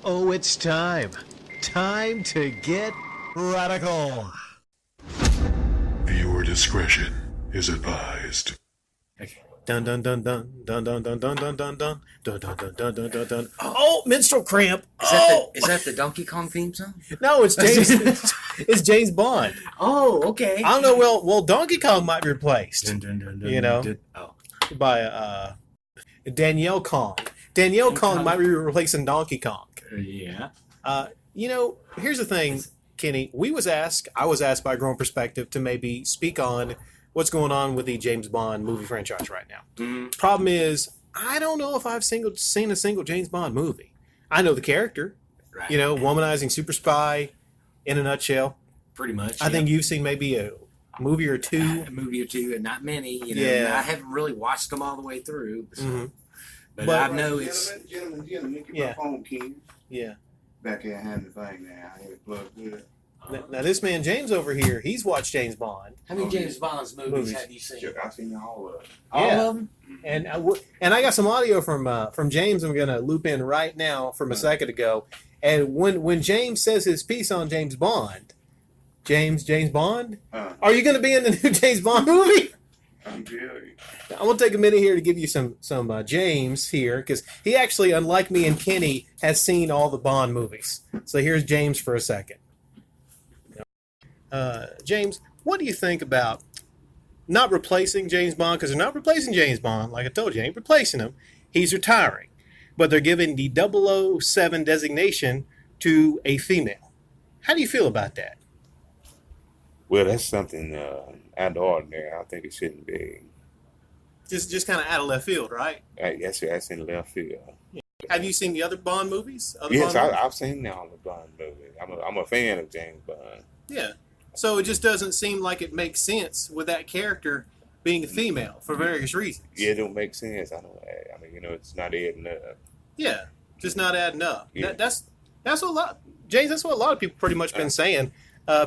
Oh, it's time. Time to get radical. Viewer discretion is advised. Okay. Dun dun dun dun dun dun dun dun dun dun dun dun dun dun dun dun dun dun. Oh, menstrual cramp. Is that the Donkey Kong theme song? No, it's James. It's James Bond. Oh, okay. I don't know. Well, Donkey Kong might be replaced. Dun, dun, dun, dun, You know? dun. Oh. By Danielle Kong. Danielle Kong might be replacing Donkey Kong. Yeah. Here's the thing, Kenny. I was asked by Growing Perspective to maybe speak on what's going on with the James Bond movie franchise right now. Mm-hmm. Problem is, I don't know if I've seen a single James Bond movie. I know the character, Right. womanizing super spy in a nutshell. Pretty much. I think you've seen maybe a movie or two. A movie or two, and not many. Yeah. I haven't really watched them all the way through. So. Mhm. But But- I know it's. Gentlemen, get Yeah. my phone key. Yeah. Back here having the thing now. I had it plugged good. Now this man James over here, he's watched James Bond. How many Oh, James Bond's movies Movies. have you seen? Sure, I've seen all of it. All Yeah. of them? And I got some audio from James. I'm gonna loop in right now from a second ago. And when James says his piece on James Bond, James Bond, are you gonna be in the new James Bond movie? I'm telling you. I'm gonna take a minute here to give you some James here because he actually, unlike me and Kenny, has seen all the Bond movies. So here's James for a second. James, what do you think about not replacing James Bond? Because they're not replacing James Bond. Like I told you, they ain't replacing him. He's retiring. But they're giving the 007 designation to a female. How do you feel about that? Well, that's something out of the ordinary. I think it shouldn't be. Just kind of out of left field, right? That's in left field. Have you seen the other Bond movies? Yes, Bond movies? I've seen all the Bond movies. I'm a fan of James Bond. Yeah. So it just doesn't seem like it makes sense with that character being a female for various reasons. Yeah, it don't make sense. I mean, it's not adding up. Yeah. Just not adding up. Yeah. That's what a lot, James. That's what a lot of people pretty much been saying.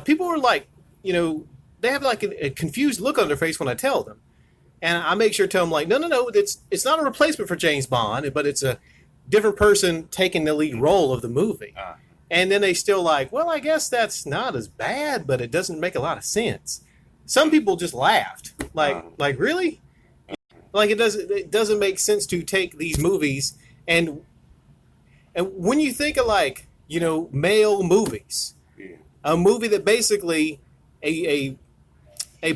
People were like, they have like a confused look on their face when I tell them, and I make sure to tell them like, no, it's not a replacement for James Bond, but it's a different person taking the lead role of the movie. And then they still like, well, I guess that's not as bad, but it doesn't make a lot of sense. Some people just laughed, like really, like it doesn't make sense to take these movies and when you think of like male movies, a movie that basically a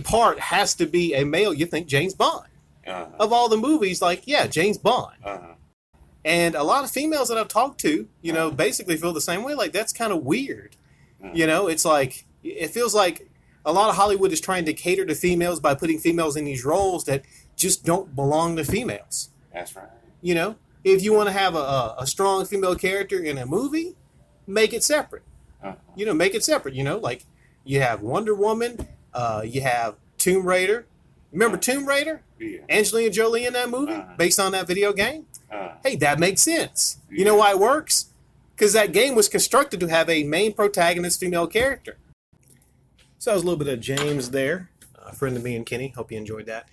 part has to be a male. You think James Bond of all the movies, like James Bond. And a lot of females that I've talked to, basically feel the same way. Like, that's kind of weird. It's like, it feels like a lot of Hollywood is trying to cater to females by putting females in these roles that just don't belong to females. That's right. If you want to have a strong female character in a movie, make it separate. Make it separate. Like you have Wonder Woman, you have Tomb Raider. Remember Tomb Raider? Yeah. Angelina Jolie in that movie, based on that video game. Hey, that makes sense. Yeah. You know why it works? Because that game was constructed to have a main protagonist female character. So that was a little bit of James there, a friend of me and Kenny. Hope you enjoyed that.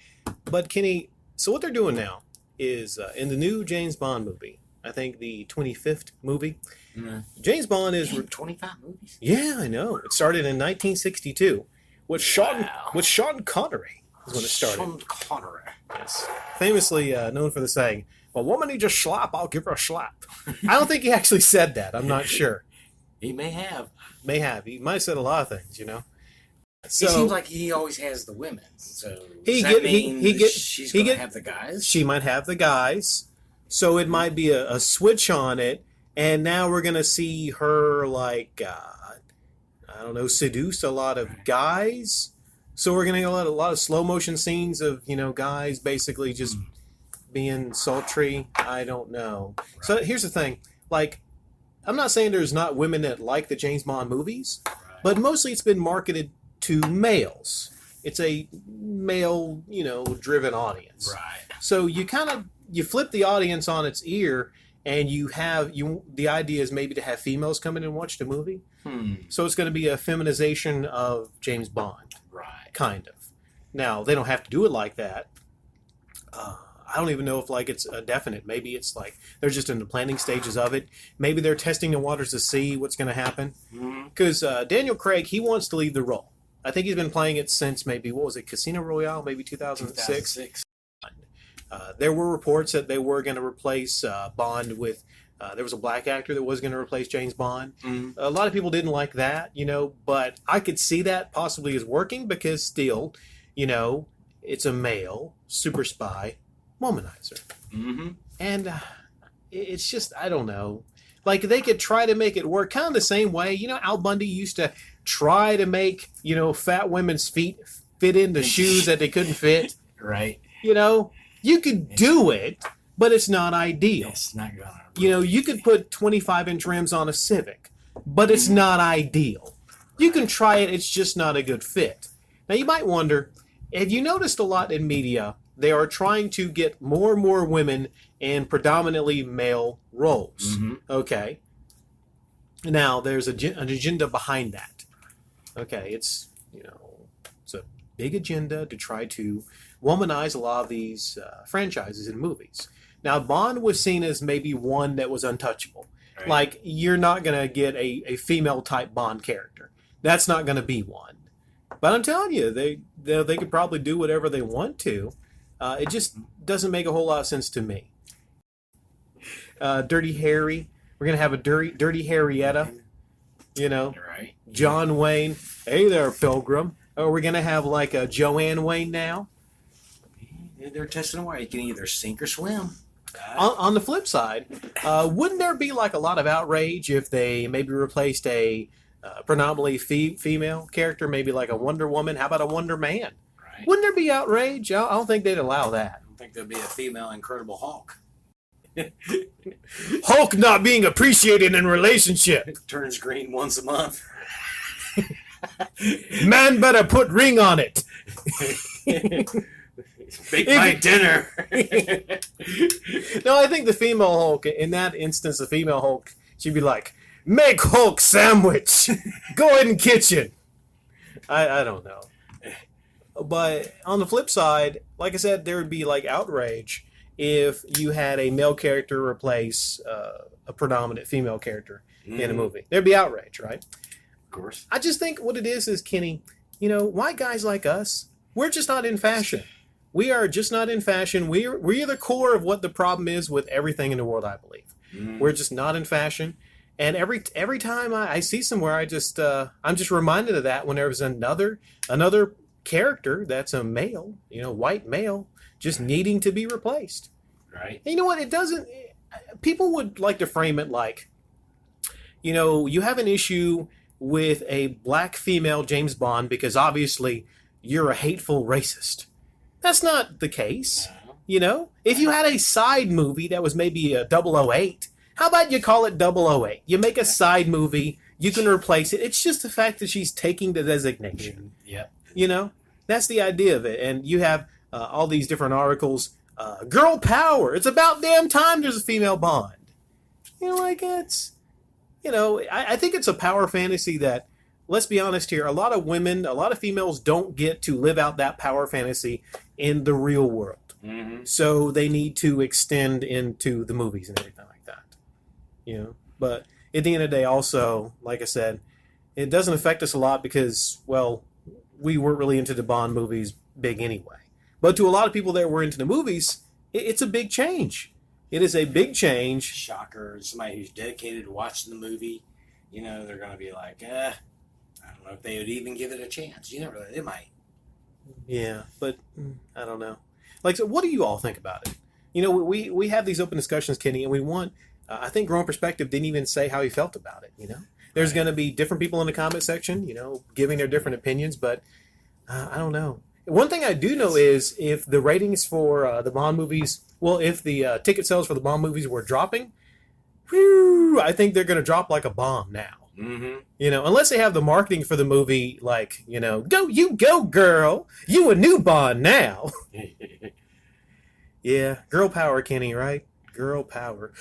But Kenny, so what they're doing now is in the new James Bond movie, I think the 25th movie, James Bond is... 25 movies? Yeah, I know. It started in 1962 with Sean Connery is when it started. Sean Connery. Yes. Famously known for the saying, "A woman needs a slap, I'll give her a slap." I don't think he actually said that. I'm not sure. He may have. May have. He might have said a lot of things, So, It seems like he always has the women. So He does that get- he- mean he that get- she's he going to get- have the guys? she might have the guys. So it might be a switch on it. And now we're going to see her, like, I don't know, seduce a lot of guys. So we're going to get a lot of slow motion scenes of, guys basically just being sultry. I don't know. Right. So here's the thing. Like, I'm not saying there's not women that like the James Bond movies, but mostly it's been marketed to males. It's a male, driven audience. Right. So you flip the audience on its ear, and the idea is maybe to have females come in and watch the movie. So it's going to be a feminization of James Bond. Right. Kind of. Now, they don't have to do it like that. I don't even know if like it's definite. Maybe it's like they're just in the planning stages of it. Maybe they're testing the waters to see what's going to happen. Because Daniel Craig, he wants to leave the role. I think he's been playing it since maybe, what was it, Casino Royale, maybe 2006? There were reports that they were going to replace Bond with, there was a black actor that was going to replace James Bond. A lot of people didn't like that, but I could see that possibly as working because still, it's a male super spy womanizer. And it's just, I don't know. Like, they could try to make it work kind of the same way. Al Bundy used to try to make, fat women's feet fit into shoes that they couldn't fit. Right. You could do it, but it's not ideal. It's not gonna. You could put 25-inch rims on a Civic, but it's not ideal. You can try it, it's just not a good fit. Now, you might wonder, have you noticed a lot in media, they are trying to get more and more women in predominantly male roles. Okay. Now, there's an agenda behind that. Okay, it's a big agenda to try to womanize a lot of these franchises and movies. Now, Bond was seen as maybe one that was untouchable. Right. Like, you're not going to get a female-type Bond character. That's not going to be one. But I'm telling you, they could probably do whatever they want to. It just doesn't make a whole lot of sense to me. Dirty Harry. We're going to have a Dirty Harrietta. Right. John Wayne. Hey there, Pilgrim. Are we going to have like a Joanne Wayne now? They're testing where you can either sink or swim. On the flip side, wouldn't there be like a lot of outrage if they maybe replaced a predominantly female character, maybe like a Wonder Woman? How about a Wonder Man? Right. Wouldn't there be outrage? I don't think they'd allow that. I don't think there'll be a female Incredible Hulk. Hulk not being appreciated in relationship. Turns green once a month. Man better put ring on it. Make my dinner. No, I think the female Hulk, in that instance, the female Hulk, she'd be like, make Hulk sandwich. Go in the kitchen. I don't know. But on the flip side, like I said, there would be like outrage if you had a male character replace a predominant female character in a movie. There'd be outrage, right? Of course. I just think what it is Kenny, white guys like us, we're just not in fashion. We are just not in fashion. We're the core of what the problem is with everything in the world, I believe. We're just not in fashion. And every time I see somewhere, I'm just reminded of that when there's another character that's a male, white male, just needing to be replaced. Right. And you know what? It doesn't. People would like to frame it like, you have an issue with a black female James Bond because obviously you're a hateful racist. That's not the case. If you had a side movie that was maybe a 008, how about you call it 008? You make a side movie, you can replace it. It's just the fact that she's taking the designation. Yep. That's the idea of it. And you have all these different articles. Girl power. It's about damn time there's a female Bond. I think it's a power fantasy that, let's be honest here, a lot of females don't get to live out that power fantasy in the real world. So they need to extend into the movies and everything like that. But at the end of the day, also, like I said, it doesn't affect us a lot because, well, we weren't really into the Bond movies big anyway. But to a lot of people that were into the movies, it's a big change. It is a big change. Shocker. Somebody who's dedicated to watching the movie, they're going to be like, I don't know if they would even give it a chance. You never know. They might. Yeah, but I don't know. So what do you all think about it? We have these open discussions, Kenny, and we want, I think Growing Perspective didn't even say how he felt about it, There's going to be different people in the comment section, giving their different opinions, but I don't know. One thing I do know is if the ratings for the Bond movies, if the ticket sales for the Bond movies were dropping, I think they're going to drop like a bomb now. Unless they have the marketing for the movie, like, go girl, you a new Bond now. Yeah, girl power, Kenny, right? Girl power.